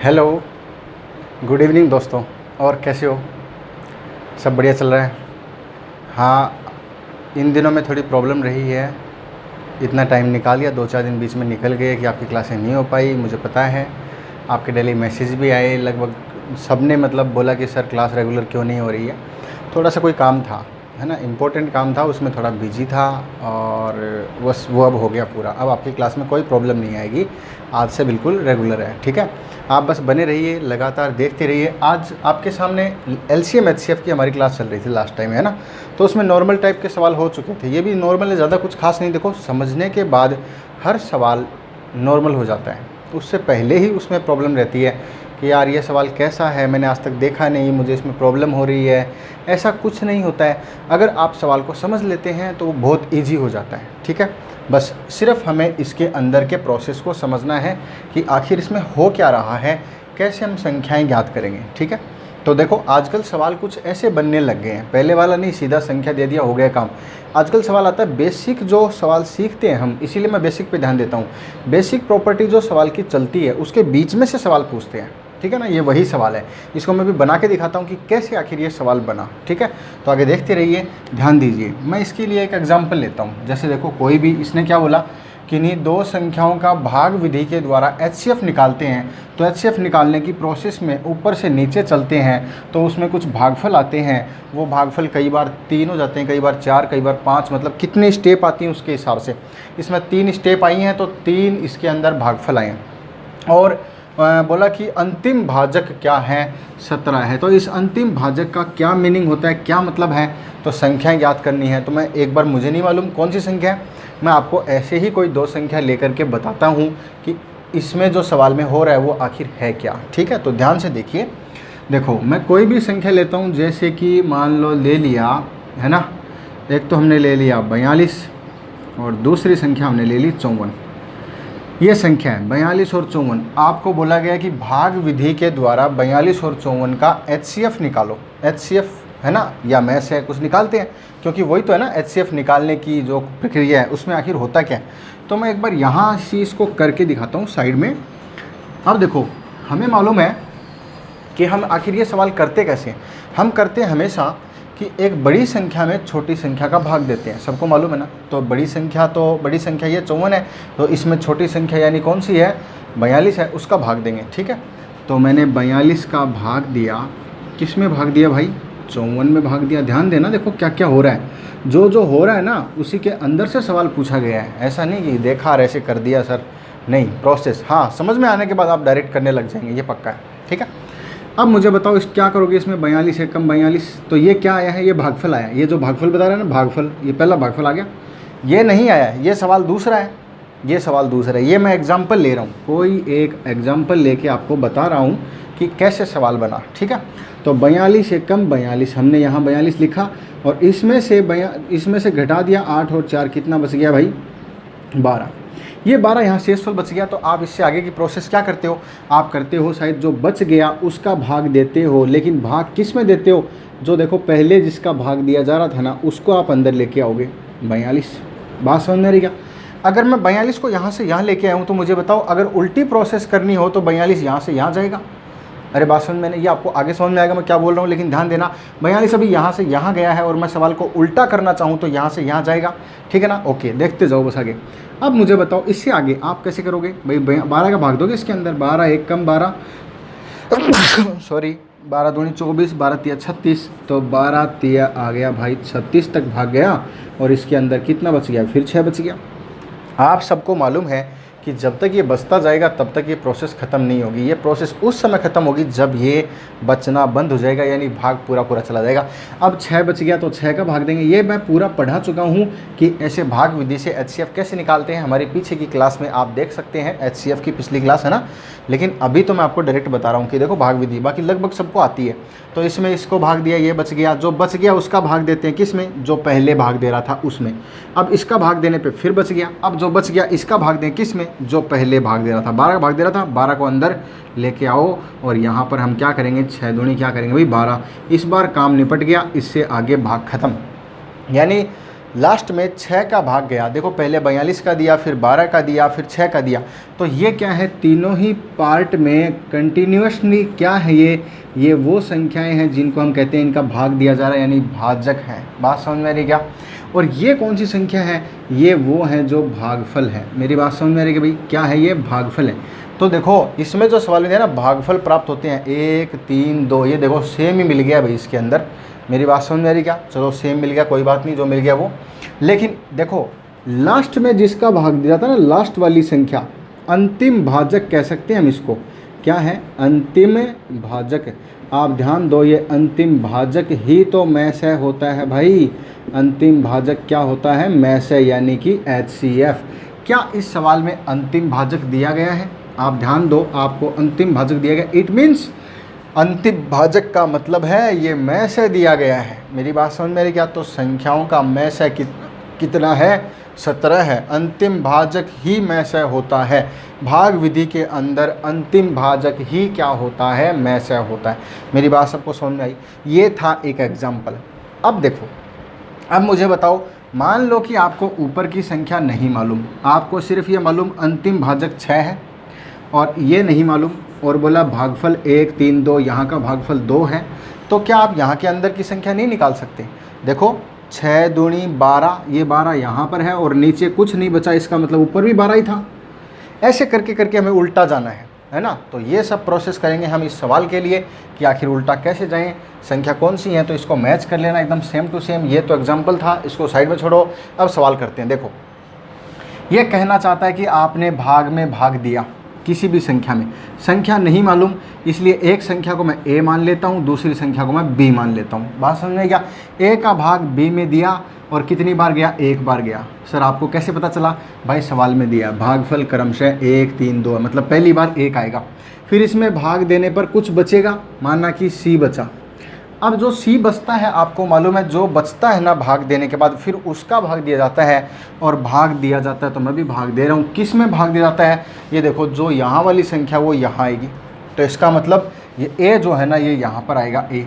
Hello, good evening दोस्तों। और कैसे हो? सब बढ़िया चल रहा है? हाँ, इन दिनों में थोड़ी प्रॉब्लम रही है। इतना टाइम निकाल लिया, 2-4 दिन बीच में निकल गए कि आपकी क्लासें नहीं हो पाई। मुझे पता है, आपके डेली मैसेज भी आए, लगभग सब ने मतलब बोला कि सर क्लास रेगुलर क्यों नहीं हो रही है। थोड़ा सा कोई काम था, है ना, इम्पोर्टेंट काम था, उसमें थोड़ा बिजी था और बस वो अब हो गया पूरा। अब आपकी क्लास में कोई प्रॉब्लम नहीं आएगी, आज से बिल्कुल रेगुलर है। ठीक है, आप बस बने रहिए, लगातार देखते रहिए। आज आपके सामने LCM HCF की हमारी क्लास चल रही थी लास्ट टाइम, है ना, तो उसमें नॉर्मल टाइप के सवाल हो चुके थे। ये भी नॉर्मल है, ज़्यादा कुछ खास नहीं। देखो, समझने के बाद हर सवाल नॉर्मल हो जाता है, उससे पहले ही उसमें प्रॉब्लम रहती है कि यार ये सवाल कैसा है, मैंने आज तक देखा नहीं, मुझे इसमें प्रॉब्लम हो रही है। ऐसा कुछ नहीं होता है। अगर आप सवाल को समझ लेते हैं तो वो बहुत ईजी हो जाता है। ठीक है, बस सिर्फ हमें इसके अंदर के प्रोसेस को समझना है कि आखिर इसमें हो क्या रहा है, कैसे हम संख्याएं ज्ञात करेंगे। ठीक है, तो देखो आजकल सवाल कुछ ऐसे बनने लग गए हैं, पहले वाला नहीं, सीधा संख्या दे दिया हो गया काम। आजकल सवाल आता है बेसिक, जो सवाल सीखते हैं हम, इसीलिए मैं बेसिक पे ध्यान देता हूँ। बेसिक प्रॉपर्टी जो सवाल की चलती है उसके बीच में से सवाल पूछते हैं। ठीक है ना, ये वही सवाल है। इसको मैं भी बना के दिखाता हूँ कि कैसे आखिर ये सवाल बना। ठीक है, तो आगे देखते रहिए, ध्यान दीजिए। मैं इसके लिए एक एग्जाम्पल लेता हूँ। जैसे देखो, कोई भी, इसने क्या बोला, किन्हीं दो संख्याओं का भाग विधि के द्वारा HCF निकालते हैं। तो HCF निकालने की प्रोसेस में ऊपर से नीचे चलते हैं तो उसमें कुछ भागफल आते हैं। वो भागफल कई बार 3 हो जाते हैं, कई बार 4, कई बार 5, मतलब कितनी स्टेप आती हैं उसके हिसाब से। इसमें 3 स्टेप आई हैं तो 3 इसके अंदर भागफल आए हैं। और बोला कि अंतिम भाजक क्या है, 17 है। तो इस अंतिम भाजक का क्या मीनिंग होता है, क्या मतलब है, तो संख्याएं याद करनी है। तो मैं एक बार, मुझे नहीं मालूम कौन सी संख्या है, मैं आपको ऐसे ही कोई 2 संख्या लेकर के बताता हूँ कि इसमें जो सवाल में हो रहा है वो आखिर है क्या। ठीक है, तो ध्यान से देखिए। देखो, मैं कोई भी संख्या लेता हूँ, जैसे कि मान लो ले लिया, है ना, एक तो हमने ले लिया 42 और दूसरी संख्या हमने ले ली 54। ये संख्या है 42 और 54। आपको बोला गया कि भाग विधि के द्वारा 42 और 54 का HCF निकालो। HCF है ना, या मैथ है, कुछ निकालते हैं, क्योंकि वही तो है ना HCF निकालने की जो प्रक्रिया है, उसमें आखिर होता क्या है। तो मैं एक बार यहाँ से इसको करके दिखाता हूँ साइड में। अब देखो, हमें मालूम है कि हम आखिर ये सवाल करते कैसे हैं। हम करते हैं हमेशा कि एक बड़ी संख्या में छोटी संख्या का भाग देते हैं, सबको मालूम है ना। तो बड़ी संख्या ये 54 है, तो इसमें छोटी संख्या यानी कौन सी है, 42 है, उसका भाग देंगे। ठीक है, तो मैंने 42 का भाग दिया, किस में भाग दिया भाई, 54 में भाग दिया। ध्यान देना, देखो क्या क्या हो रहा है, जो हो रहा है ना उसी के अंदर से सवाल पूछा गया है। ऐसा नहीं कि देखा और ऐसे कर दिया सर, नहीं, प्रोसेस। हाँ, समझ में आने के बाद आप डायरेक्ट करने लग जाएंगे, ये पक्का है। ठीक है, अब मुझे बताओ इस क्या करोगे, इसमें 42 है कम 42, तो ये क्या आया है, ये भागफल आया। ये जो भागफल बता रहा है ना, भागफल, ये पहला भागफल आ गया। ये नहीं आया, ये सवाल दूसरा है, ये सवाल दूसरा है। ये मैं एग्जाम्पल ले रहा हूँ, कोई एक एग्जाम्पल लेके आपको बता रहा हूँ कि कैसे सवाल बना। ठीक है, तो 42 है कम 42, हमने यहाँ 42 लिखा और इसमें से घटा दिया 8 और 4, कितना बच गया भाई, 12। ये 12 यहाँ शेषफल बच गया। तो आप इससे आगे की प्रोसेस क्या करते हो, आप करते हो शायद जो बच गया उसका भाग देते हो, लेकिन भाग किस में देते हो, जो देखो पहले जिसका भाग दिया जा रहा था ना, उसको आप अंदर लेके आओगे। 42, बात समझ में आ रही क्या। अगर मैं 42 को यहाँ से यहाँ लेके आया हूँ तो मुझे बताओ, अगर उल्टी प्रोसेस करनी हो तो 42 यहाँ से यहाँ जाएगा। अरे बात समझ में नहीं, ये आपको आगे समझ में आएगा मैं क्या बोल रहा हूँ, लेकिन ध्यान देना, 42 अभी यहाँ से यहाँ गया है और मैं सवाल को उल्टा करना चाहूँ तो यहाँ से यहाँ जाएगा। ठीक है ना, ओके, देखते जाओ बस आगे। अब मुझे बताओ इससे आगे आप कैसे करोगे भाई, 12 का भाग दोगे इसके अंदर, 12 एक कम 12 सॉरी 12 दूनी 24, 12 तिया 36, तो 12 तिया आ गया भाई 36 तक भाग गया और इसके अंदर कितना बच गया, फिर 6 बच गया। आप सबको मालूम है कि जब तक ये बचता जाएगा तब तक ये प्रोसेस ख़त्म नहीं होगी। ये प्रोसेस उस समय ख़त्म होगी जब ये बचना बंद हो जाएगा, यानी भाग पूरा चला जाएगा। अब 6 बच गया तो 6 का भाग देंगे। ये मैं पूरा पढ़ा चुका हूँ कि ऐसे भाग विधि से HCF कैसे निकालते हैं, हमारी पीछे की क्लास में आप देख सकते हैं, HCF की पिछली क्लास है ना। लेकिन अभी तो मैं आपको डायरेक्ट बता रहा हूँ कि देखो भाग विधि बाकी लगभग सबको आती है। तो इसमें इसको भाग दिया, ये बच गया, जो बच गया उसका भाग देते हैं किस में, जो पहले भाग दे रहा था उसमें। अब इसका भाग देने पे फिर बच गया, अब जो बच गया इसका भाग दें किस में, जो पहले भाग दे रहा था, 12 का भाग दे रहा था, 12 को अंदर लेके आओ और यहाँ पर हम क्या करेंगे, 6 दूनी क्या करेंगे भाई 12। इस बार काम निपट गया, इससे आगे भाग खत्म। यानी लास्ट में 6 का भाग गया, देखो पहले 42 का दिया, फिर 12 का दिया, फिर 6 का दिया, तो ये क्या है, तीनों ही पार्ट में कंटिन्यूसली क्या है, ये वो संख्याएं हैं जिनको हम कहते हैं इनका भाग दिया जा रहा है, यानी भाजक है। बात समझ में आ रही क्या? और ये कौन सी संख्या है, ये वो हैं जो भागफल है। मेरी बात समझ में आ रही है कि भाई क्या है, ये भागफल है। तो देखो इसमें जो सवाल में है ना, भागफल प्राप्त होते हैं 1, 3, 2, ये देखो सेम ही मिल गया भाई इसके अंदर। मेरी बात समझ में आ रही क्या? चलो सेम मिल गया, कोई बात नहीं, जो मिल गया वो। लेकिन देखो लास्ट में जिसका भाग दिया था ना, लास्ट वाली संख्या, अंतिम भाजक कह सकते हैं हम इसको। क्या है? अंतिम भाजक। आप ध्यान दो, ये अंतिम भाजक ही तो मैसे होता है भाई। अंतिम भाजक क्या होता है? मैसे, यानी कि HCF। क्या इस सवाल में अंतिम भाजक दिया गया है? आप ध्यान दो, आपको अंतिम भाजक दिया गया। इट मीन्स अंतिम भाजक का मतलब है ये में से दिया गया है। मेरी बात समझ में आ रही क्या? तो संख्याओं का में से कितना है? 17 है। अंतिम भाजक ही में से होता है। भाग विधि के अंदर अंतिम भाजक ही क्या होता है? में से होता है। मेरी बात सबको समझ में आई? ये था एक एग्जाम्पल। अब देखो, अब मुझे बताओ, मान लो कि आपको ऊपर की संख्या नहीं मालूम, आपको सिर्फ ये मालूम अंतिम भाजक 6 है और ये नहीं मालूम, और बोला भागफल 1, 3, 2, यहाँ का भागफल 2 है, तो क्या आप यहाँ के अंदर की संख्या नहीं निकाल सकते? देखो 6 दूनी 12, ये 12 यहाँ पर है और नीचे कुछ नहीं बचा, इसका मतलब ऊपर भी 12 ही था। ऐसे करके करके हमें उल्टा जाना है ना? तो ये सब प्रोसेस करेंगे हम इस सवाल के लिए कि आखिर उल्टा कैसे जाएं, संख्या कौन सी है, तो इसको मैच कर लेना एकदम सेम टू सेम। ये तो एग्जाम्पल था, इसको साइड में छोड़ो, अब सवाल करते हैं। देखो ये कहना चाहता है कि आपने भाग में भाग दिया किसी भी संख्या में, संख्या नहीं मालूम, इसलिए एक संख्या को मैं A मान लेता हूँ, दूसरी संख्या को मैं B मान लेता हूँ। बात समझ में क्या? A का भाग B में दिया और कितनी बार गया? 1 बार गया। सर आपको कैसे पता चला? भाई सवाल में दिया भागफल क्रमशः 1, 3, 2, मतलब पहली बार 1 आएगा, फिर इसमें भाग देने पर कुछ बचेगा, माना कि C बचा। अब जो C बचता है, आपको मालूम है जो बचता है ना भाग देने के बाद, फिर उसका भाग दिया जाता है और भाग दिया जाता है, तो मैं भी भाग दे रहा हूँ। किस में भाग दिया जाता है? ये देखो, जो यहाँ वाली संख्या वो यहाँ आएगी, तो इसका मतलब ये A जो है ना, ये यहाँ पर आएगा, A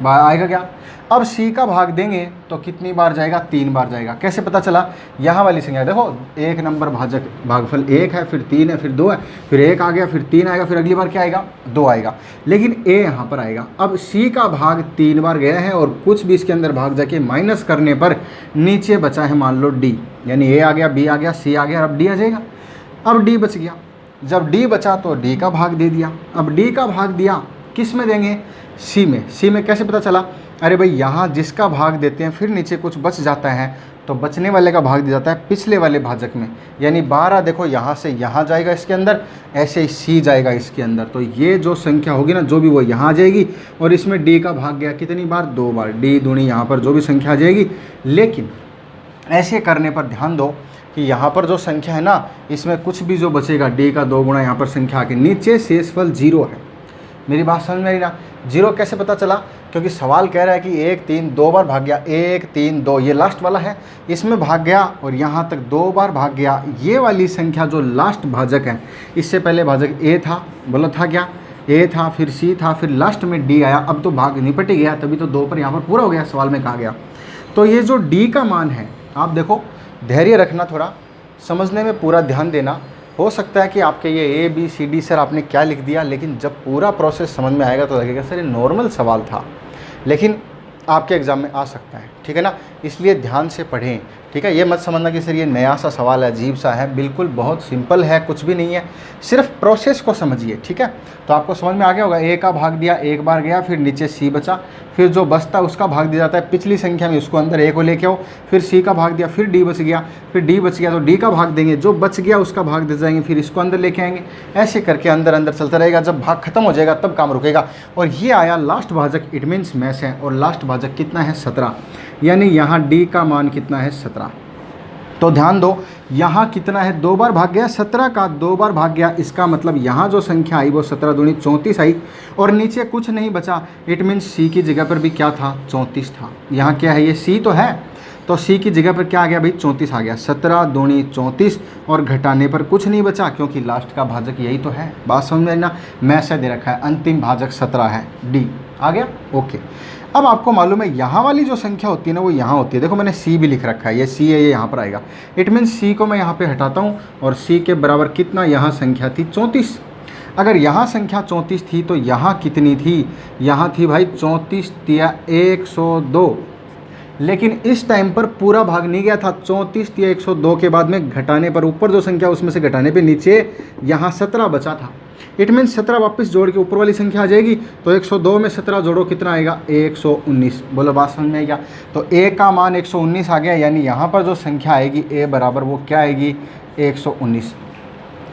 आएगा क्या? अब C का भाग देंगे तो कितनी बार जाएगा? 3 बार जाएगा। कैसे पता चला? यहाँ वाली संख्या देखो, 1 नंबर भाजक, भागफल 1 है, फिर 3 है, फिर 2 है, फिर 1 आ गया, फिर 3 आएगा, फिर अगली बार क्या आएगा? 2 आएगा, लेकिन A यहाँ पर आएगा। अब C का भाग 3 बार गया है और कुछ भी इसके अंदर भाग जाके माइनस करने पर नीचे बचा है मान लो D, यानी A आ गया, B आ गया, C आ गया, अब D आ जाएगा। अब D बच गया, जब D बचा तो D का भाग दे दिया। अब D का भाग दिया, किस में देंगे? C में। C में कैसे पता चला? अरे भाई यहाँ जिसका भाग देते हैं फिर नीचे कुछ बच जाता है, तो बचने वाले का भाग दिया जाता है पिछले वाले भाजक में, यानी 12 देखो यहाँ से यहाँ जाएगा इसके अंदर, ऐसे ही C जाएगा इसके अंदर। तो ये जो संख्या होगी ना, जो भी वो यहाँ आ जाएगी, और इसमें D का भाग गया कितनी बार? 2 बार। D दूनी यहाँ पर जो भी संख्या आ जाएगी। लेकिन ऐसे करने पर ध्यान दो कि यहाँ पर जो संख्या है ना, इसमें कुछ भी जो बचेगा D का 2 गुना यहाँ पर संख्या आके नीचे शेषफल 0 है। मेरी बात समझ में आई ना? 0 कैसे पता चला? क्योंकि सवाल कह रहा है कि 1, 3, 2 बार भाग गया, 1, 3, 2, ये लास्ट वाला है, इसमें भाग गया और यहाँ तक 2 बार भाग गया। ये वाली संख्या जो लास्ट भाजक है, इससे पहले भाजक A था, बोला था क्या? A था, फिर C था, फिर लास्ट में D आया। अब तो भाग निपट ही गया, तभी तो 2 पर यहाँ पर पूरा हो गया, सवाल में कहा गया। तो ये जो D का मान है, आप देखो, धैर्य रखना, थोड़ा समझने में पूरा ध्यान देना। हो सकता है कि आपके ये ABCD सर आपने क्या लिख दिया, लेकिन जब पूरा प्रोसेस समझ में आएगा तो लगेगा सर ये नॉर्मल सवाल था, लेकिन आपके एग्ज़ाम में आ सकता है, ठीक है ना? इसलिए ध्यान से पढ़ें, ठीक है? ये मत समझना कि सर ये नया सा सवाल है, अजीब सा है, बिल्कुल बहुत सिंपल है, कुछ भी नहीं है, सिर्फ प्रोसेस को समझिए, ठीक है? तो आपको समझ में आ गया होगा। A का भाग दिया, 1 बार गया, फिर नीचे C बचा, फिर जो बचता उसका भाग दिया जाता है पिछली संख्या में, उसको अंदर A को लेके आओ, फिर C का भाग दिया, फिर D बच गया, फिर D बच गया तो D का भाग देंगे, जो बच गया उसका भाग दे जाएंगे, फिर इसको अंदर लेके आएंगे। ऐसे करके अंदर अंदर चलता रहेगा, जब भाग खत्म हो जाएगा तब काम रुकेगा। और ये आया लास्ट भाजक, इट मीन्स मैस है, और लास्ट भाजक कितना है? 17, यानी यहाँ D का मान कितना है? 17। तो ध्यान दो, यहाँ कितना है? 2 बार भाग गया, 17 का 2 बार भाग गया, इसका मतलब यहाँ जो संख्या आई वो 17 दूनी 34 आई, और नीचे कुछ नहीं बचा। इट मीन्स C की जगह पर भी क्या था? 34 था। यहाँ क्या है? ये C तो है, तो सी की जगह पर क्या आ गया भाई 34 आ गया। 17 दूनी 34 और घटाने पर कुछ नहीं बचा क्योंकि लास्ट का भाजक यही तो है। बात समझ में ना, मैथ से दे रखा है अंतिम भाजक 17 है, डी आ गया। ओके, अब आपको मालूम है यहाँ वाली जो संख्या होती है ना वो यहाँ होती है। देखो मैंने सी भी लिख रखा है, ये सी है, ये यहाँ पर आएगा। इट मीन्स सी को मैं यहाँ पे हटाता हूँ और सी के बराबर कितना यहाँ संख्या थी 34। अगर यहाँ संख्या 34 थी तो यहाँ कितनी थी, यहाँ थी भाई 34 तिया 102। लेकिन इस टाइम पर पूरा भाग नहीं गया था। 34 तिया 102 के बाद में घटाने पर ऊपर जो संख्या उसमें से घटाने पे नीचे यहाँ 17 बचा था। इट मीन्स 17 वापस जोड़ के ऊपर वाली संख्या आ जाएगी। तो 102 में 17 जोड़ो कितना आएगा 119। बोलो बात समझ में आई क्या? तो ए का मान 119 आ गया, यानी यहाँ पर जो संख्या आएगी ए बराबर वो क्या आएगी 119।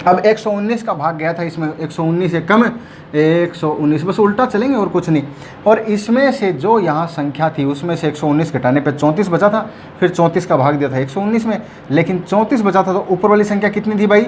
अब 119 का भाग गया था इसमें, 119 से कम 119, बस उल्टा चलेंगे और कुछ नहीं। और इसमें से जो यहाँ संख्या थी उसमें से 119 घटाने पे 34 बचा था, फिर 34 का भाग दिया था 119 में, लेकिन 34 बचा था तो ऊपर वाली संख्या कितनी थी भाई?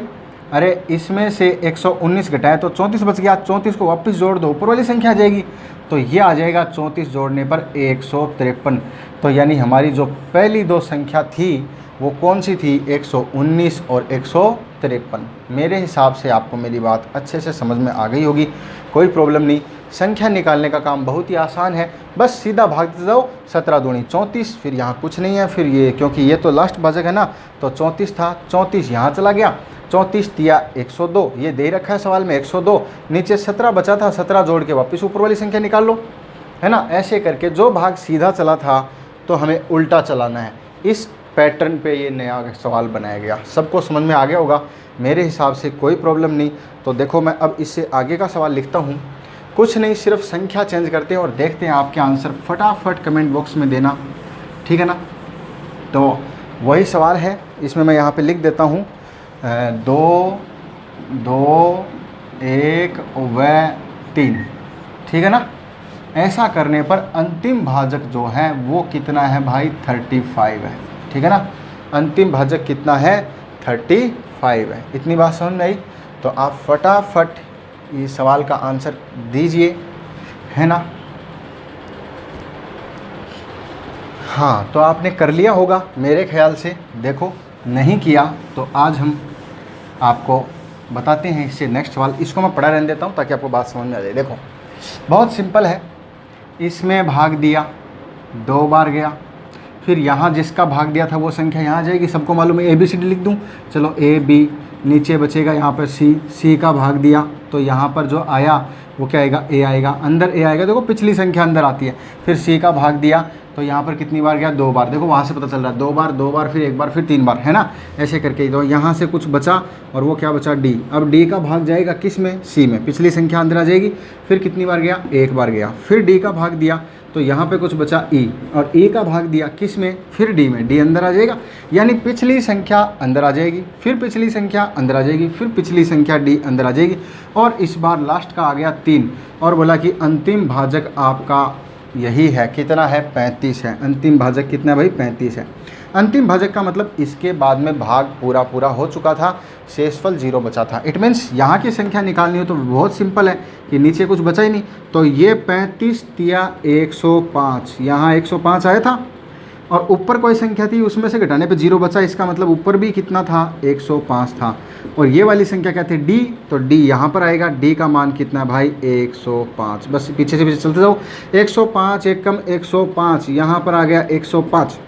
अरे इसमें से 119 घटाया तो 34 बच गया। 34 को वापस जोड़ दो, ऊपर वाली संख्या आ जाएगी। तो ये आ जाएगा 34 जोड़ने पर 153। तो यानी हमारी जो पहली दो संख्या थी वो कौन सी थी? 119 और 153। मेरे हिसाब से आपको मेरी बात अच्छे से समझ में आ गई होगी, कोई प्रॉब्लम नहीं। संख्या निकालने का काम बहुत ही आसान है, बस सीधा भागते जाओ। 17 दूनी 34, फिर यहाँ कुछ नहीं है, फिर ये क्योंकि ये तो लास्ट भाजक है ना, तो 34 था, 34 यहाँ चला गया। 34 तिया 102, ये दे रखा है सवाल में 102, नीचे 17 बचा था, 17 जोड़ के वापस ऊपर वाली संख्या निकाल लो, है ना। ऐसे करके जो भाग सीधा चला था तो हमें उल्टा चलाना है। इस पैटर्न पे ये नया सवाल बनाया गया। सबको समझ में आ गया होगा मेरे हिसाब से, कोई प्रॉब्लम नहीं। तो देखो मैं अब इससे आगे का सवाल लिखता हूँ। कुछ नहीं, सिर्फ संख्या चेंज करते हैं और देखते हैं आपके आंसर। फटाफट कमेंट बॉक्स में देना, ठीक है ना। तो वही सवाल है, इसमें मैं यहाँ पे लिख देता हूँ 2 2 1 व 3, ठीक है ना। ऐसा करने पर अंतिम भाजक जो है वो कितना है भाई 35 है, ठीक है ना। अंतिम भाजक कितना है 35 है। इतनी बात समझ में आई? तो आप फटाफट इस सवाल का आंसर दीजिए, है ना। हाँ, तो आपने कर लिया होगा मेरे ख्याल से। देखो नहीं किया तो आज हम आपको बताते हैं इससे नेक्स्ट सवाल। इसको मैं पढ़ा रहने देता हूँ ताकि आपको बात समझ में आ जाए। देखो बहुत सिंपल है, इसमें भाग दिया 2 बार गया, फिर यहाँ जिसका भाग दिया था वो संख्या यहाँ आ जाएगी। सबको मालूम है ABCD लिख दूँ, चलो AB, नीचे बचेगा यहाँ पर C का भाग दिया तो यहाँ पर जो आया वो क्या आएगा A आएगा, अंदर A आएगा। देखो पिछली संख्या अंदर आती है। फिर C का भाग दिया तो यहाँ पर कितनी बार गया 2 बार। देखो वहाँ से पता चल रहा है 2 बार 2 बार, फिर 1 बार, फिर 3 बार, है ना। ऐसे करके तो यहाँ से कुछ बचा और वो क्या बचा D। अब D का भाग जाएगा किस में? C में, पिछली संख्या अंदर आ जाएगी। फिर कितनी बार गया? 1 बार गया। फिर D का भाग दिया तो यहाँ पे कुछ बचा E, और E का भाग दिया किस में? फिर D में, D अंदर आ जाएगा। यानी पिछली संख्या अंदर आ जाएगी, फिर पिछली संख्या अंदर आ जाएगी, फिर पिछली संख्या D अंदर आ जाएगी, और इस बार लास्ट का आ गया 3। और बोला कि अंतिम भाजक आपका यही है, कितना है 35 है। अंतिम भाजक कितना है भाई 35 है। अंतिम भाजक का मतलब इसके बाद में भाग पूरा हो चुका था, शेषफल 0 बचा था। इट मीन्स यहाँ की संख्या निकालनी हो तो बहुत सिंपल है कि नीचे कुछ बचा ही नहीं। तो ये 35 तिया 105, यहाँ 105 आया था और ऊपर कोई संख्या थी उसमें से घटाने पे 0 बचा। इसका मतलब ऊपर भी कितना था 105 था। और ये वाली संख्या क्या थी D, तो D यहाँ पर आएगा। D का मान कितना है भाई 105। बस पीछे से पीछे चलते जाओ। 105 एक कम 105, यहाँ पर आ गया 105।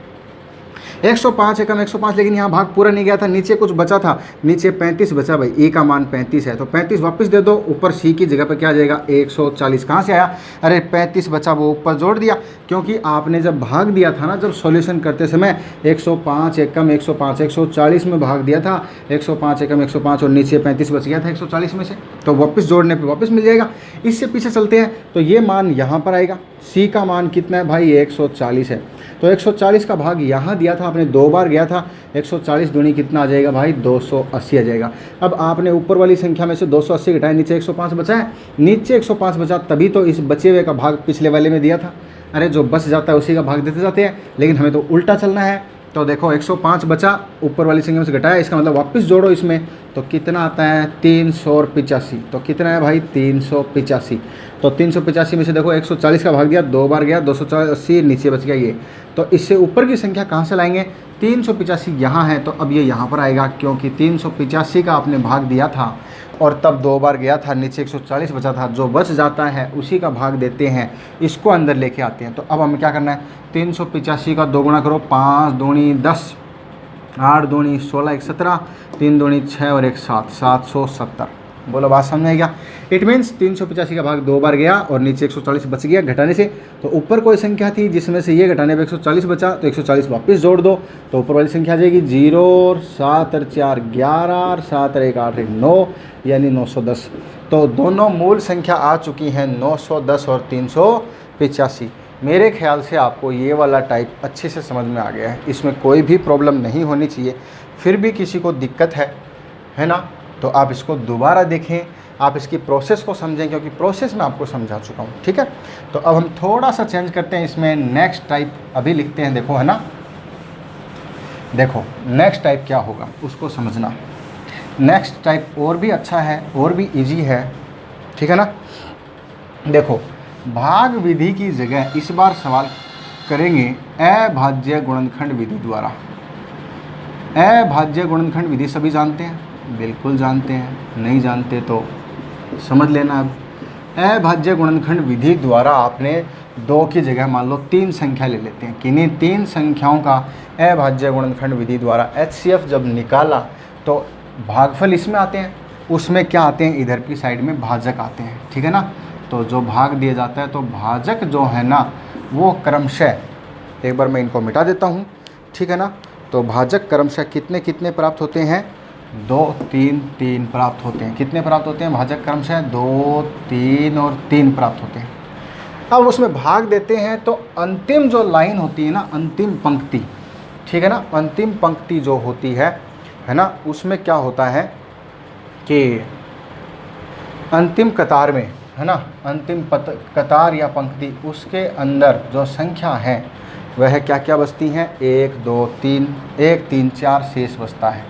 105 एकम 105, लेकिन यहाँ भाग पूरा नहीं गया था, नीचे कुछ बचा था, नीचे 35 बचा भाई। ए का मान 35 है तो 35 वापस दे दो, ऊपर सी की जगह पर क्या आ जाएगा 140। कहाँ से आया? अरे 35 बचा वो ऊपर जोड़ दिया, क्योंकि आपने जब भाग दिया था ना, जब सॉल्यूशन करते समय 105 एकम 105 140 में भाग दिया था। 105 एकम 105 और नीचे 35 बच गया था 140 में से, तो वापस जोड़ने पर वापस मिल जाएगा। इससे पीछे चलते हैं तो ये मान यहाँ पर आएगा। सी का मान कितना है भाई 140 है, तो 140 का भाग यहाँ दिया था आपने, 2 बार गया था। 140 दूनी कितना आ जाएगा भाई 280 आ जाएगा। अब आपने ऊपर वाली संख्या में से 280 घटाया, नीचे 105 बचा है। नीचे 105 बचा तभी तो इस बचे हुए का भाग पिछले वाले में दिया था। अरे जो बच जाता है उसी का भाग देते जाते हैं, लेकिन हमें तो उल्टा चलना है। तो देखो 105 बचा, ऊपर वाली संख्या में से घटाया, इसका मतलब वापस जोड़ो इसमें, तो कितना आता है 385। तो कितना है भाई 385। तो 385 में से देखो 140 का भाग दिया, 2 बार गया, 280 नीचे बच गया ये। तो इससे ऊपर की संख्या कहाँ से लाएंगे? 385 यहाँ है तो अब ये यहाँ पर आएगा, क्योंकि 385 का आपने भाग दिया था और तब 2 बार गया था, नीचे 140 बचा था। जो बच जाता है उसी का भाग देते हैं, इसको अंदर लेके आते हैं। तो अब हमें क्या करना है? 385 का 2 गुणा करो, 5 दूनी 10, 8 दूनी 16, 1 17, 3 दूनी 6 और 1 7, 770। बोलो बात समझ में गया? इट मीन्स 385 का भाग 2 बार गया और नीचे 140 बच गया घटाने से। तो ऊपर कोई संख्या थी जिसमें से ये घटाने पर 140 बचा, तो 140 वापस जोड़ दो तो ऊपर वाली संख्या आ जाएगी 0 और 7 और 4 11 और 7 और 1 8 1 9, यानी 910। तो दोनों मूल संख्या आ चुकी हैं 910 और 385। मेरे ख्याल से आपको ये वाला टाइप अच्छे से समझ में आ गया है, इसमें कोई भी प्रॉब्लम नहीं होनी चाहिए। फिर भी किसी को दिक्कत है ना, तो आप इसको दोबारा देखें, आप इसकी प्रोसेस को समझें, क्योंकि प्रोसेस मैं आपको समझा चुका हूँ। ठीक है, तो अब हम थोड़ा सा चेंज करते हैं इसमें, नेक्स्ट टाइप अभी लिखते हैं। देखो है ना, देखो नेक्स्ट टाइप क्या होगा उसको समझना। नेक्स्ट टाइप और भी अच्छा है, और भी इजी है, ठीक है ना। देखो भाग विधि की जगह इस बार सवाल करेंगे अभाज्य गुणनखंड विधि द्वारा। अभाज्य गुणनखंड विधि सभी जानते हैं? बिल्कुल जानते हैं, नहीं जानते तो समझ लेना। अब अभाज्य गुणनखंड विधि द्वारा आपने 2 की जगह मान लो 3 संख्या ले लेते हैं। किन्हीं 3 संख्याओं का अभाज्य गुणनखंड विधि द्वारा HCF जब निकाला तो भागफल इसमें आते हैं, उसमें क्या आते हैं? इधर की साइड में भाजक आते हैं, ठीक है ना। तो जो भाग दिया जाता है तो भाजक जो है ना वो क्रमशः, एक बार मैं इनको मिटा देता हूँ, ठीक है ना। तो भाजक क्रमशः कितने कितने प्राप्त होते हैं? 2 3 3 प्राप्त होते हैं। कितने प्राप्त होते हैं भाजक क्रमशः? 2 3 और 3 प्राप्त होते हैं। अब उसमें भाग देते हैं तो अंतिम जो लाइन होती है ना, अंतिम पंक्ति, ठीक है ना, अंतिम पंक्ति जो होती है ना, उसमें क्या होता है कि अंतिम कतार में, है ना, अंतिम कतार या पंक्ति, उसके अंदर जो संख्या है वह क्या क्या बचती हैं? 1 2 3, 1 3 4 शेष बचता है,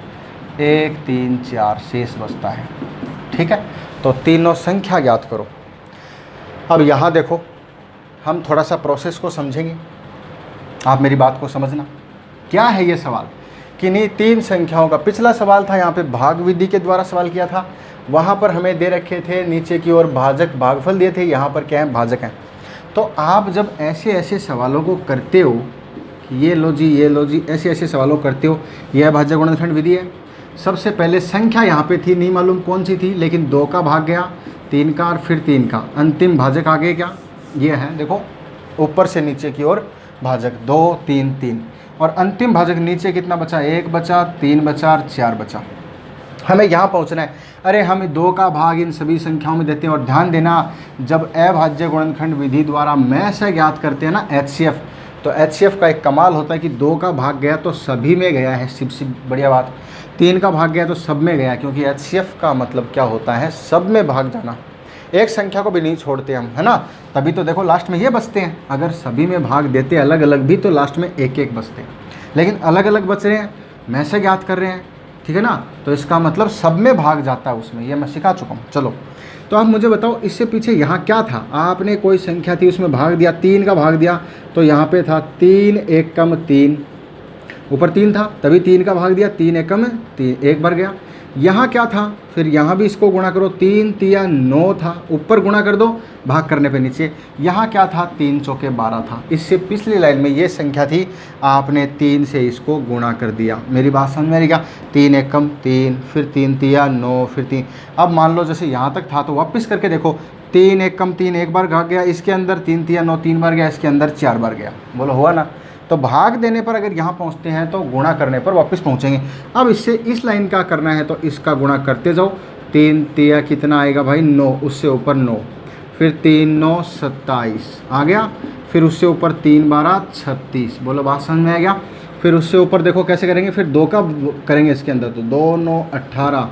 1 3 4 शेष बचता है, ठीक है। तो तीनों संख्या ज्ञात करो। अब यहाँ देखो हम थोड़ा सा प्रोसेस को समझेंगे, आप मेरी बात को समझना। क्या है ये सवाल? किन्हीं 3 संख्याओं का, पिछला सवाल था यहाँ पे भाग विधि के द्वारा सवाल किया था, वहाँ पर हमें दे रखे थे नीचे की ओर भाजक भागफल दिए थे, यहाँ पर क्या है? भाजक हैं। तो आप जब ऐसे ऐसे सवालों को करते हो, ये लो जी ये लो जी, ऐसे ऐसे सवालों को करते हो, यह अभाज्य गुणनखंड विधि है। सबसे पहले संख्या यहाँ पे थी, नहीं मालूम कौन सी थी, लेकिन 2 का भाग गया, 3 का और फिर 3 का, अंतिम भाजक आगे क्या? ये है, देखो ऊपर से नीचे की ओर भाजक 2 3 3, और अंतिम भाजक नीचे कितना बचा? 1 बचा, 3 बचा और 4 बचा। हमें यहाँ पहुँचना है। अरे हम 2 का भाग इन सभी संख्याओं में देते हैं, और ध्यान देना जब अभाज्य गुणनखंड विधि द्वारा में से ज्ञात करते हैं ना HCF, तो HCF का एक कमाल होता है कि 2 का भाग गया तो सभी में गया है, सबसे बढ़िया बात। 3 का भाग गया तो सब में गया, क्योंकि HCF का मतलब क्या होता है? सब में भाग जाना, एक संख्या को भी नहीं छोड़ते हम, है ना। तभी तो देखो लास्ट में ये बचते हैं। अगर सभी में भाग देते अलग अलग भी तो लास्ट में एक एक बचते हैं, लेकिन अलग अलग बच रहे हैं, में से ज्ञात कर रहे हैं, ठीक है ना। तो इसका मतलब सब में भाग जाता है उसमें, ये मैं सिखा चुका हूँ। चलो तो आप मुझे बताओ इससे पीछे यहाँ क्या था? आपने कोई संख्या थी उसमें भाग दिया, 3 का भाग दिया, तो यहाँ पे था 3 एकम 3, ऊपर 3 था तभी 3 का भाग दिया, 3 एकम 3, 1 बार गया। यहाँ क्या था? फिर यहाँ भी इसको गुणा करो, 3 3 9 था, ऊपर गुणा कर दो, भाग करने पे नीचे। यहाँ क्या था? 3 चौके 12 था। इससे पिछली लाइन में ये संख्या थी, आपने 3 से इसको गुणा कर दिया। मेरी बात समझ में आ रही क्या? 3 एकम 3, फिर 3 3 9, फिर 3। अब मान लो जैसे यहाँ तक था तो वापस करके देखो, 3 एकम 3 1 बार भाग गया, इसके अंदर 3 3 9 3 बार गया, इसके अंदर 4 बार गया। बोलो हुआ ना। तो भाग देने पर अगर यहाँ पहुँचते हैं तो गुणा करने पर वापस पहुँचेंगे। अब इससे इस लाइन का करना है तो इसका गुणा करते जाओ, 3 3 कितना आएगा भाई? 9, उससे ऊपर 9, फिर 3 9 27 आ गया, फिर उससे ऊपर 3 12 36। बोलो बात समझ में आ गया। फिर उससे ऊपर देखो कैसे करेंगे, फिर 2 का करेंगे इसके अंदर, तो 2 9 18,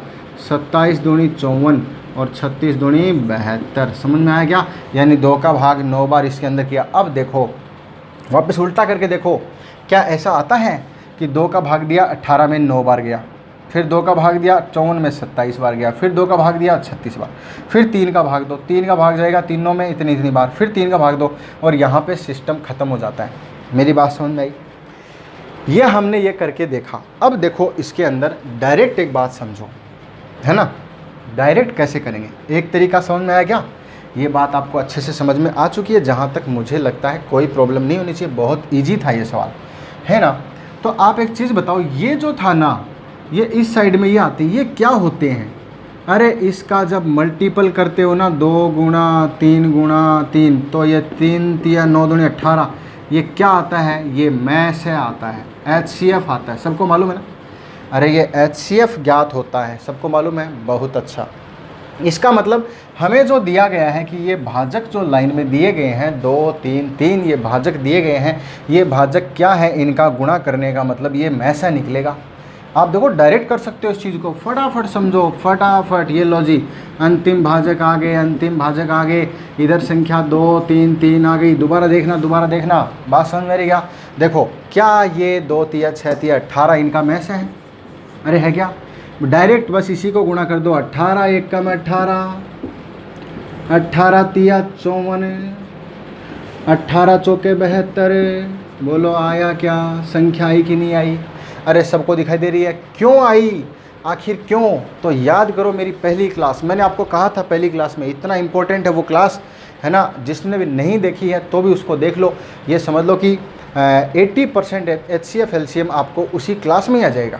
27 दूनी 54 और 36 दूनी 72। समझ में आया क्या? यानी 2 का भाग 9 बार इसके अंदर किया। अब देखो वापस उल्टा करके देखो, क्या ऐसा आता है कि 2 का भाग दिया 18 में 9 बार गया? फिर 2 का भाग दिया 54 में 27 बार गया, फिर 2 का भाग दिया 36 बार, फिर 3 का भाग दो, 3 का भाग जाएगा तीनों में इतनी बार, फिर 3 का भाग दो, और यहाँ पे सिस्टम ख़त्म हो जाता है। मेरी बात समझ में आई? ये हमने ये करके देखा। अब देखो इसके अंदर डायरेक्ट एक बात समझो, है ना, डायरेक्ट कैसे करेंगे, एक तरीका समझ में आया क्या? ये बात आपको अच्छे से समझ में आ चुकी है, जहाँ तक मुझे लगता है कोई प्रॉब्लम नहीं होनी चाहिए। बहुत ईजी था ये सवाल, है ना। तो आप एक चीज़ बताओ, ये जो था ना, ये इस साइड में ये आते, ये क्या होते हैं? अरे इसका जब मल्टीपल करते हो ना, 2 गुणा 3, तो ये 3 तिया 9 दूनी 18, ये क्या आता है? ये मैथ से आता है, HCF आता है। सबको मालूम है ना? अरे ये HCF ज्ञात होता है, सबको मालूम है? बहुत अच्छा। इसका मतलब हमें जो दिया गया है कि ये भाजक जो लाइन में दिए गए हैं 2 3 3, ये भाजक दिए गए हैं, ये भाजक क्या है? इनका गुणा करने का मतलब ये में से निकलेगा। आप देखो डायरेक्ट कर सकते हो इस चीज़ को, फटाफट समझो, फटाफट। ये लो जी, अंतिम भाजक आ गए, अंतिम भाजक आ गए, इधर संख्या 2 3 3 आ गई। दोबारा देखना, बात समझ में आ रही क्या? देखो क्या ये 2 तिया 6 तिया 18 इनका में से है? अरे है क्या? डायरेक्ट बस इसी को गुणा कर दो, 18 1 का में 18, 18 तिया 54, 18 चौके 72। बोलो आया क्या? संख्या आई कि नहीं आई? अरे सबको दिखाई दे रही है? क्यों आई? आखिर क्यों? तो याद करो मेरी पहली क्लास, मैंने आपको कहा था पहली क्लास में, इतना इम्पोर्टेंट है वो क्लास, है ना। जिसने भी नहीं देखी है तो भी उसको देख लो। ये समझ लो कि 80% HCF LCM आपको उसी क्लास में ही आ जाएगा,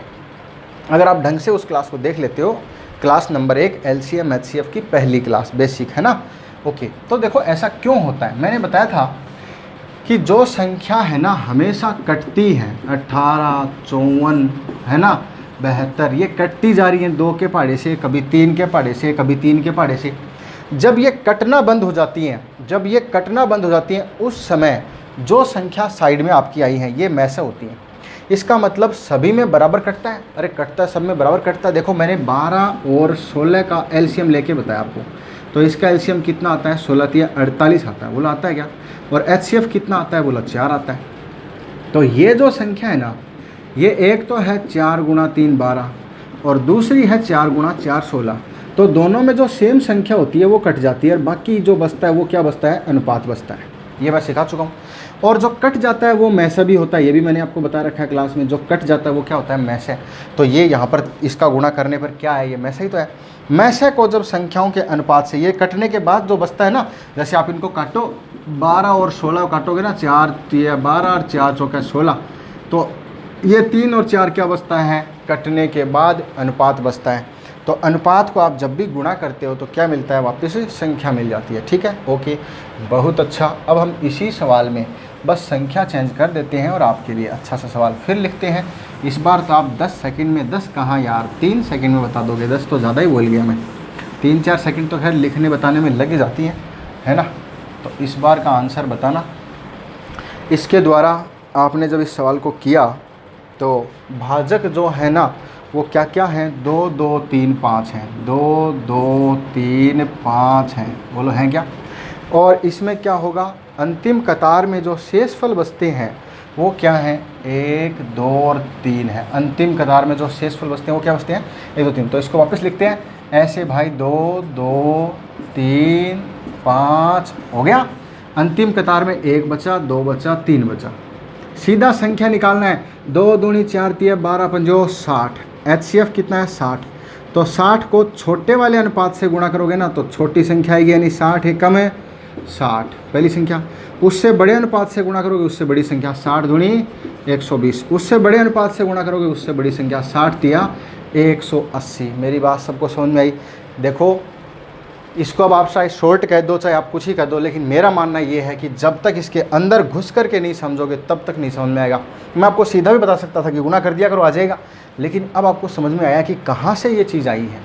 अगर आप ढंग से उस क्लास को देख लेते हो। क्लास नंबर 1 LCM HCF की पहली क्लास, बेसिक, है ना। ओके, तो देखो ऐसा क्यों होता है। मैंने बताया था कि जो संख्या है ना हमेशा कटती है, 18 54, है ना, 72, ये कटती जा रही है 2 के पहाड़े से, कभी 3 के पहाड़े से, कभी 3 के पहाड़े से। जब ये कटना बंद हो जाती हैं, उस समय जो संख्या साइड में आपकी आई है ये में से होती है। इसका मतलब सभी में बराबर कटता है? अरे कटता है, सब में बराबर कटता है। देखो मैंने 12 और 16 का LCM लेके बताया आपको, तो इसका LCM कितना आता है? 16 तिया 48 आता है, बोला आता है क्या? और HCF कितना आता है? बोला 4 आता है। तो ये जो संख्या है ना, ये एक तो है 4 गुणा 3 12, और दूसरी है 4 गुणा 4 16। तो दोनों में जो सेम संख्या होती है वो कट जाती है, और बाकी जो बचता है वो क्या बचता है? अनुपात बचता है। ये मैं सिखा चुका हूँ। और जो कट जाता है वो में से भी होता है, ये भी मैंने आपको बता रखा है क्लास में। जो कट जाता है वो क्या होता है? में से। तो ये यहाँ पर इसका गुणा करने पर क्या है? ये में से ही तो है। में से को जब संख्याओं के अनुपात से, ये कटने के बाद जो बचता है ना, जैसे आप इनको काटो, 12 और 16 काटोगे ना, 4 तिया 12 और 4 चौके 16, तो ये 3 और 4 क्या बचता है? कटने के बाद अनुपात बचता है। तो अनुपात को आप जब भी गुणा करते हो तो क्या मिलता है? वापस से संख्या मिल जाती है। ठीक है, ओके, बहुत अच्छा। अब हम इसी सवाल में बस संख्या चेंज कर देते हैं और आपके लिए अच्छा सा सवाल फिर लिखते हैं। इस बार तो आप 10 सेकंड में, 10 कहाँ यार, 3 सेकंड में बता दोगे। 10 तो ज़्यादा ही बोल गया मैं, 3-4 सेकंड तो खैर लिखने बताने में लग जाती है ना। तो इस बार का आंसर बताना। इसके द्वारा आपने जब इस सवाल को किया तो भाजक जो है ना वो क्या क्या हैं? 2 2 3 5 हैं, 2 2 3 5 हैं, बोलो हैं क्या? और इसमें क्या होगा? अंतिम कतार में जो शेषफल बचते हैं वो क्या हैं? 1 2 और 3 है। अंतिम कतार में जो शेषफल बचते हैं वो क्या बचते हैं? 1 2 3। तो इसको वापस लिखते हैं ऐसे भाई, 2 2 3 5 हो गया। अंतिम कतार में 1 बचा, 2 बचा, 3 बचा। सीधा संख्या निकालना है। 2 दूनी 4 तिया 12 पंजो 60। HCF कितना है? 60। तो 60 को छोटे वाले अनुपात से गुणा करोगे ना तो छोटी संख्या आएगी, यानी 60 है कम है 60, पहली संख्या। उससे बड़े अनुपात से गुणा करोगे, उससे बड़ी संख्या, 60 दूनी 120। उससे बड़े अनुपात से गुणा करोगे, उससे बड़ी संख्या, 60 तिया 180। मेरी बात सबको समझ में आई? देखो इसको अब आप चाहे शॉर्ट कह दो, चाहे आप कुछ ही कह दो, लेकिन मेरा मानना ये है कि जब तक इसके अंदर घुस करके नहीं समझोगे तब तक नहीं समझ में आएगा। मैं आपको सीधा भी बता सकता था कि गुणा कर दिया करो, आ जाएगा, लेकिन अब आपको समझ में आया कि कहाँ से ये चीज़ आई है।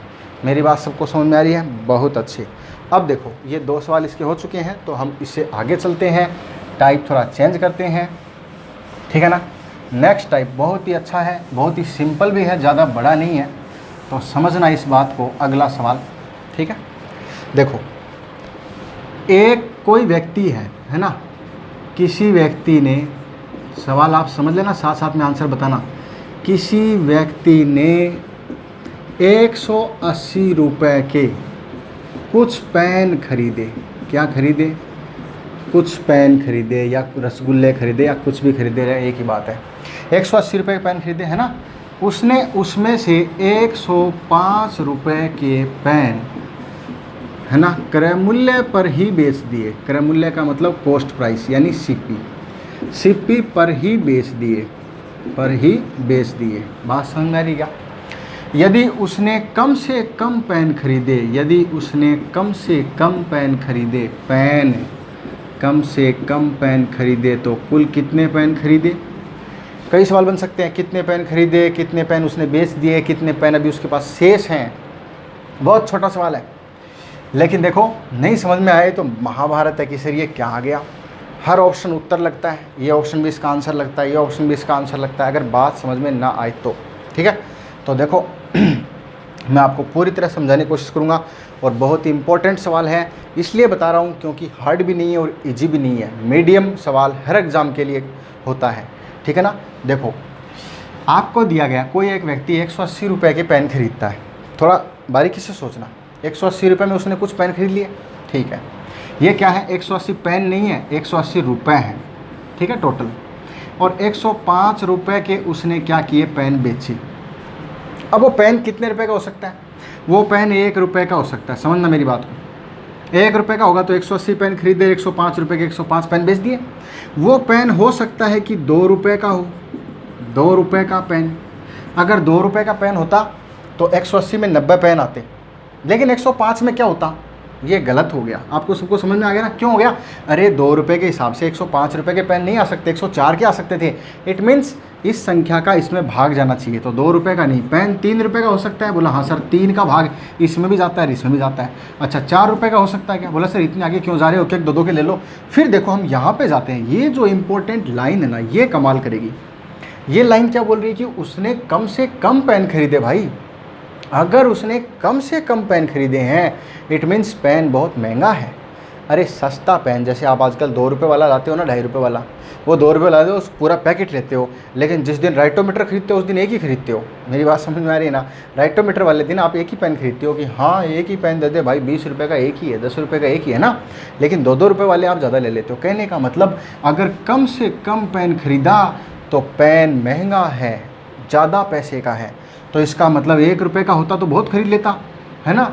मेरी बात सबको समझ में आ रही है? बहुत अच्छे। अब देखो ये 2 सवाल इसके हो चुके हैं, तो हम इससे आगे चलते हैं, टाइप थोड़ा चेंज करते हैं, ठीक है ना। नेक्स्ट टाइप बहुत ही अच्छा है, बहुत ही सिंपल भी है, ज़्यादा बड़ा नहीं है, तो समझना इस बात को। अगला सवाल, ठीक है। देखो एक कोई व्यक्ति है ना, किसी व्यक्ति ने, सवाल आप समझ लेना, साथ साथ में आंसर बताना। किसी व्यक्ति ने 180 रुपये के कुछ पेन खरीदे, क्या खरीदे, कुछ पेन खरीदे या रसगुल्ले खरीदे या कुछ भी खरीदे रहे, एक ही बात है। 180 रुपये के पेन खरीदे है ना, उसने उसमें से 105 रुपये के पेन है ना क्रय मूल्य पर ही बेच दिए। क्रय मूल्य का मतलब कॉस्ट प्राइस यानी सीपी पर ही बेच दिए, बात समझ में आ रही क्या। यदि उसने कम से कम पेन खरीदे, कम से कम पेन खरीदे तो कुल कितने पेन खरीदे। कई सवाल बन सकते हैं, कितने पेन खरीदे, कितने पेन उसने बेच दिए, कितने पेन अभी उसके पास शेष हैं। बहुत छोटा सवाल है, लेकिन देखो नहीं समझ में आए तो महाभारत है कि सर ये क्या आ गया, हर ऑप्शन उत्तर लगता है, ये ऑप्शन भी इसका आंसर लगता है, ये ऑप्शन भी इसका आंसर लगता है, अगर बात समझ में ना आए तो। ठीक है, तो देखो मैं आपको पूरी तरह समझाने की कोशिश करूँगा और बहुत ही इंपॉर्टेंट सवाल है, इसलिए बता रहा हूँ क्योंकि हार्ड भी नहीं है और इजी भी नहीं है, मीडियम सवाल हर एग्ज़ाम के लिए होता है। ठीक है ना, देखो आपको दिया गया कोई एक व्यक्ति 180 रुपये के पेन खरीदता है, थोड़ा बारीकी से सोचना, 180 रुपये में उसने कुछ पेन खरीद लिए। ठीक है, ये क्या है, 180 पेन नहीं है, 180 रुपये हैं। ठीक है टोटल, और 105 रुपये के उसने क्या किए, पेन बेची। अब वो पेन कितने रुपए का हो सकता है, वो पेन 1 रुपये का हो सकता है, समझना मेरी बात को। 1 रुपये का होगा तो 180 पेन खरीदे, 105 रुपये के 105 पेन बेच दिए। वो पेन हो सकता है कि 2 रुपये का हो, 2 रुपये का पेन। अगर 2 रुपये का पेन होता तो 180 में 90 पेन आते, लेकिन 105 में क्या होता, ये गलत हो गया। आपको सबको समझ में आ गया ना, क्यों हो गया। अरे 2 रुपये के हिसाब से 105 रुपये के पेन नहीं आ सकते, 104 के आ सकते थे। इट मीन्स इस संख्या का इसमें भाग जाना चाहिए, तो 2 रुपये का नहीं। पेन 3 रुपये का हो सकता है, बोला हाँ सर 3 का भाग इसमें भी जाता है, इसमें भी जाता है। अच्छा 4 रुपये का हो सकता है क्या, बोला सर इतने आगे क्यों जा रहे हो, एक 2 के ले लो। फिर देखो हम यहाँ पे जाते हैं, ये जो इंपॉर्टेंट लाइन है ना ये कमाल करेगी। ये लाइन क्या बोल रही है कि उसने कम से कम पेन खरीदे। भाई अगर उसने कम से कम पेन खरीदे हैं इट मीन्स पेन बहुत महंगा है। अरे सस्ता पेन, जैसे आप आजकल 2 रुपये वाला लाते हो ना, 2.5 रुपये वाला, वो 2 रुपये लाते हो उस पूरा पैकेट लेते हो, लेकिन जिस दिन राइटोमीटर खरीदते हो उस दिन एक ही खरीदते हो। मेरी बात समझ में आ रही है ना, राइटोमीटर वाले दिन आप एक ही पेन खरीदते हो कि हाँ एक ही पेन दे दे भाई, 20 रुपये का एक ही है, 10 रुपये का एक ही है ना, लेकिन 2-2 रुपये वाले आप ज़्यादा ले लेते हो। कहने का मतलब अगर कम से कम पेन खरीदा तो पेन महंगा है, ज़्यादा पैसे का है, तो इसका मतलब 1 रुपये का होता तो बहुत खरीद लेता है ना,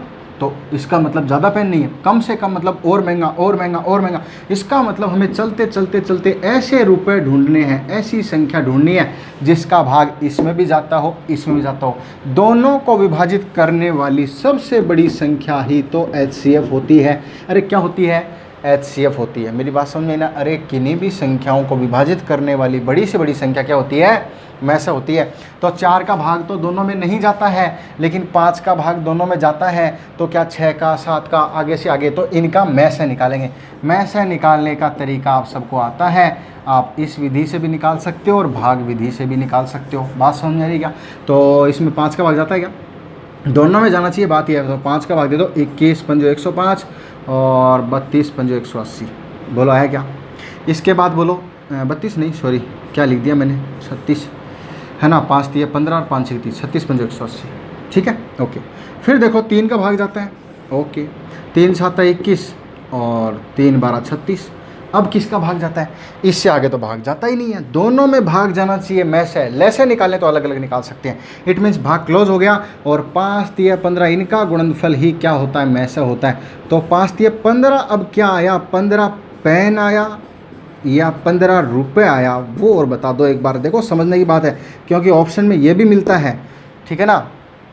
तो इसका मतलब ज़्यादा पेन नहीं है। कम से कम मतलब और महंगा और महंगा और महंगा, इसका मतलब हमें चलते चलते चलते ऐसे रुपए ढूंढने हैं, ऐसी संख्या ढूंढनी है जिसका भाग इसमें भी जाता हो इसमें भी जाता हो। दोनों को विभाजित करने वाली सबसे बड़ी संख्या ही तो HCF होती है। अरे क्या होती है, HCF होती है। मेरी बात समझ में ना, अरे किन्हीं भी संख्याओं को विभाजित करने वाली बड़ी से बड़ी संख्या क्या होती है, मैसे होती है। तो 4 का भाग तो दोनों में नहीं जाता है, लेकिन 5 का भाग दोनों में जाता है, तो क्या 6 का 7 का आगे से आगे, तो इनका मैसे निकालेंगे। मैसे निकालने का तरीका आप सबको आता है, आप इस विधि से भी निकाल सकते हो और भाग विधि से भी निकाल सकते हो। बात समझ में आ रही क्या। तो इसमें 5 का भाग जाता है क्या, दोनों में जाना चाहिए, बात यह है। तो 5 का भाग दे दो, 21 पंजो 105 और 32 पंजो 180, बोलो है क्या। इसके बाद बोलो 32 नहीं सॉरी क्या लिख दिया मैंने, 36 है ना, 5 दिए 15 और 5 30, 36 पंजो 180। ठीक है ओके। फिर देखो 3 का भाग जाता है, ओके 3 7 21 और 3 12 36। अब किसका भाग जाता है, इससे आगे तो भाग जाता ही नहीं है, दोनों में भाग जाना चाहिए। मैसे लैसे निकालें तो अलग अलग निकाल सकते हैं, इट मीन्स भाग क्लोज हो गया। और 5 3 15 इनका गुणनफल ही क्या होता है, मैसे होता है। तो 5 3 15, अब क्या आया, 15 पेन आया या 15 रुपये आया, वो और बता दो एक बार। देखो समझने की बात है, क्योंकि ऑप्शन में ये भी मिलता है, ठीक है ना,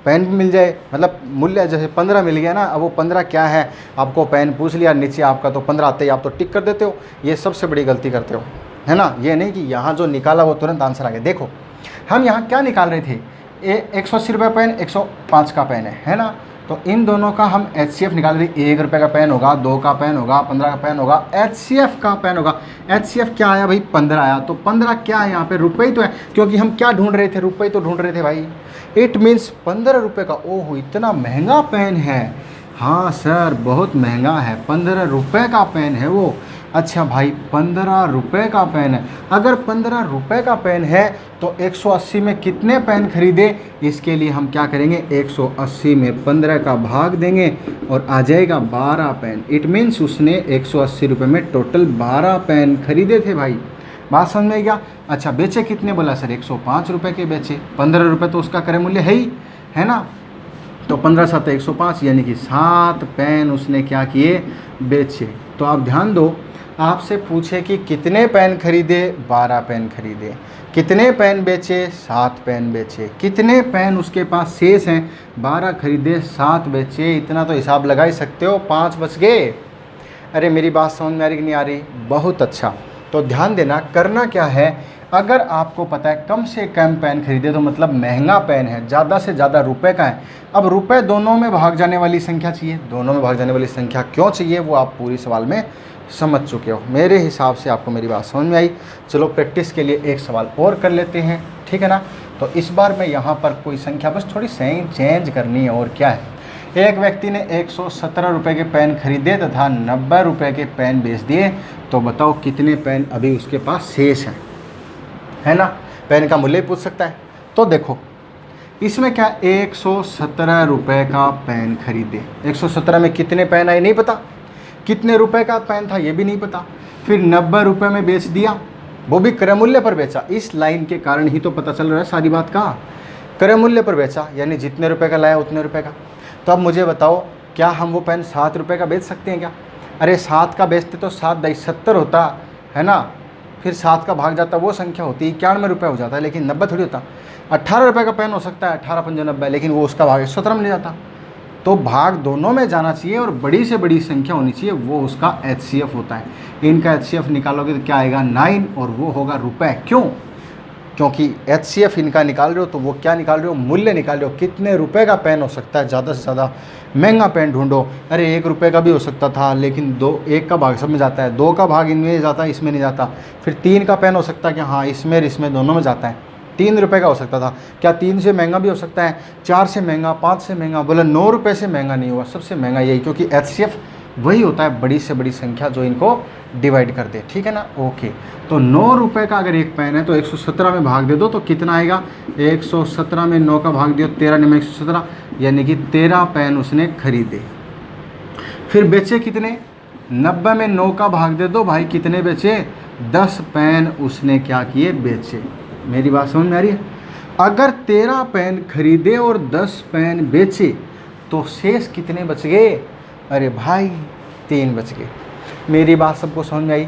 पेन भी मिल जाए, मतलब मूल्य जैसे 15 मिल गया ना, अब वो 15 क्या है आपको पेन पूछ लिया, नीचे आपका तो 15 आते ही आप तो टिक कर देते हो। ये सबसे बड़ी गलती करते हो, है ना। ये नहीं कि यहाँ जो निकाला वो तुरंत आंसर आ गया। देखो हम यहाँ क्या निकाल रहे थे, 180 रुपये पेन 105 का पेन है ना, तो इन दोनों का हम HCF निकाल रहे। 1 रुपये का पेन होगा, 2 का पेन होगा, 15 का पेन होगा, HCF का पेन होगा। HCF क्या आया भाई, 15 आया। तो 15 क्या है यहाँ पे, रुपये ही तो है, क्योंकि हम क्या ढूंढ रहे थे, रुपये तो ढूंढ रहे थे भाई। इट मीन्स 15 रुपये का। ओह इतना महंगा पेन है, हाँ सर बहुत महंगा है, 15 रुपये का पेन है वो। अच्छा भाई 15 रुपये का पेन है, अगर 15 रुपये का पेन है तो 180 में कितने पेन खरीदे? इसके लिए हम क्या करेंगे, 180 में 15 का भाग देंगे और आ जाएगा 12 पेन। इट मीन्स उसने 180 रुपये में टोटल 12 पेन खरीदे थे भाई। बात समझ में आई क्या? अच्छा बेचे कितने? बोला सर 105 रुपये के बेचे। 15 रुपये तो उसका क्रय मूल्य है ही, है ना, तो 15 7 105 यानी कि 7 पेन उसने क्या किए, बेचे। तो आप ध्यान दो, आपसे पूछे कि कितने पेन खरीदे, 12 पेन खरीदे, कितने पेन बेचे, 7 पेन बेचे, कितने पेन उसके पास शेष हैं, 12 खरीदे 7 बेचे। इतना तो हिसाब लगा ही सकते हो, 5 बच गए। अरे मेरी बात समझ में आ रही कि नहीं आ रही? बहुत अच्छा। तो ध्यान देना, करना क्या है, अगर आपको पता है कम से कम पेन खरीदे तो मतलब महंगा पेन है, ज़्यादा से ज़्यादा रुपए का है। अब रुपए दोनों में भाग जाने वाली संख्या चाहिए, दोनों में भाग जाने वाली संख्या क्यों चाहिए वो आप पूरी सवाल में समझ चुके हो। मेरे हिसाब से आपको मेरी बात समझ में आई। चलो प्रैक्टिस के लिए एक सवाल और कर लेते हैं, ठीक है ना। तो इस बार मैं यहाँ पर कोई संख्या बस थोड़ी सही चेंज करनी है, और क्या है। एक व्यक्ति ने 117 रुपये के पेन खरीदे तथा 90 रुपये के पेन बेच दिए, तो बताओ कितने पेन अभी उसके पास शेष हैं, है ना। पेन का मूल्य पूछ सकता है। तो देखो इसमें क्या, 117 रुपये का पेन खरीदे, 117 में कितने पेन आए नहीं पता, कितने रुपए का पेन था ये भी नहीं पता, फिर 90 रुपये में बेच दिया, वो भी क्रय मूल्य पर बेचा। इस लाइन के कारण ही तो पता चल रहा है सारी बात का, क्रय मूल्य पर बेचा यानी जितने रुपए का लाया उतने रुपए का। तो अब मुझे बताओ, क्या हम वो पेन 7 रुपये का बेच सकते हैं क्या? अरे 7 का बेचते तो 7 × 70 होता है ना, फिर 7 का भाग जाता, वो संख्या होती 91 रुपये हो जाता है, लेकिन 90 थोड़ी होता। 18 रुपये का पेन हो सकता है, 18 × 5 = 90, लेकिन वो उसका भाग 117 में ले जाता। तो भाग दोनों में जाना चाहिए और बड़ी से बड़ी संख्या होनी चाहिए, वो उसका HCF होता है। इनका HCF निकालोगे तो क्या आएगा, 9, और वो होगा रुपए। क्यों? क्योंकि HCF इनका निकाल रहे हो तो वो क्या निकाल रहे हो, मूल्य निकाल रहे हो, कितने रुपए का पेन हो सकता है, ज़्यादा से ज़्यादा महंगा पेन ढूंढो। अरे 1 रुपये का भी हो सकता था, लेकिन 1 का भाग सब में जाता है, 2 का भाग इनमें जाता है, इसमें नहीं जाता। फिर 3 का पेन हो सकता है कि हाँ इसमें इसमें दोनों में जाता है, 3 रुपये का हो सकता था। क्या 3 से महंगा भी हो सकता है, 4 से महंगा, 5 से महंगा? बोला 9 रुपये से महंगा नहीं हुआ, सबसे महंगा यही, क्योंकि HCF वही होता है बड़ी से बड़ी संख्या जो इनको डिवाइड कर दे, ठीक है ना। ओके, तो 9 रुपये का अगर एक पेन है तो 117 में भाग दे दो तो कितना आएगा, 117 में 9 का भाग दियो, 13 9 117, यानी कि 13 पेन उसने खरीदे। फिर बेचे कितने, 90 में 9 का भाग दे दो भाई, कितने बेचे, 10 पेन उसने क्या किए, बेचे। मेरी बात समझ में आ रही है? अगर 13 पेन खरीदे और 10 पेन बेचे तो शेष कितने बच गए? अरे भाई 3 बच गए। मेरी बात सबको समझ में आई?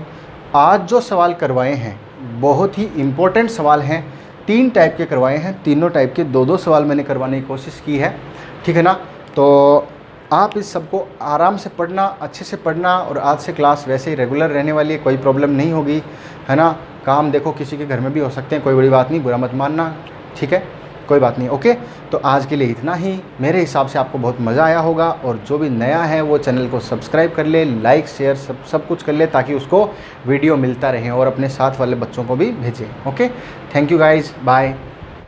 आज जो सवाल करवाए हैं बहुत ही इम्पोर्टेंट सवाल हैं, 3 टाइप के करवाए हैं, तीनों टाइप के 2-2 सवाल मैंने करवाने की कोशिश की है, ठीक है ना। तो आप इस सबको आराम से पढ़ना, अच्छे से पढ़ना, और आज से क्लास वैसे ही रेगुलर रहने वाली है, कोई प्रॉब्लम नहीं होगी, है ना। काम देखो किसी के घर में भी हो सकते हैं, कोई बड़ी बात नहीं, बुरा मत मानना, ठीक है, कोई बात नहीं। ओके, तो आज के लिए इतना ही। मेरे हिसाब से आपको बहुत मज़ा आया होगा, और जो भी नया है वो चैनल को सब्सक्राइब कर ले, लाइक शेयर सब कुछ कर ले, ताकि उसको वीडियो मिलता रहे और अपने साथ वाले बच्चों को भी भेजें। Okay, thank you guys, bye.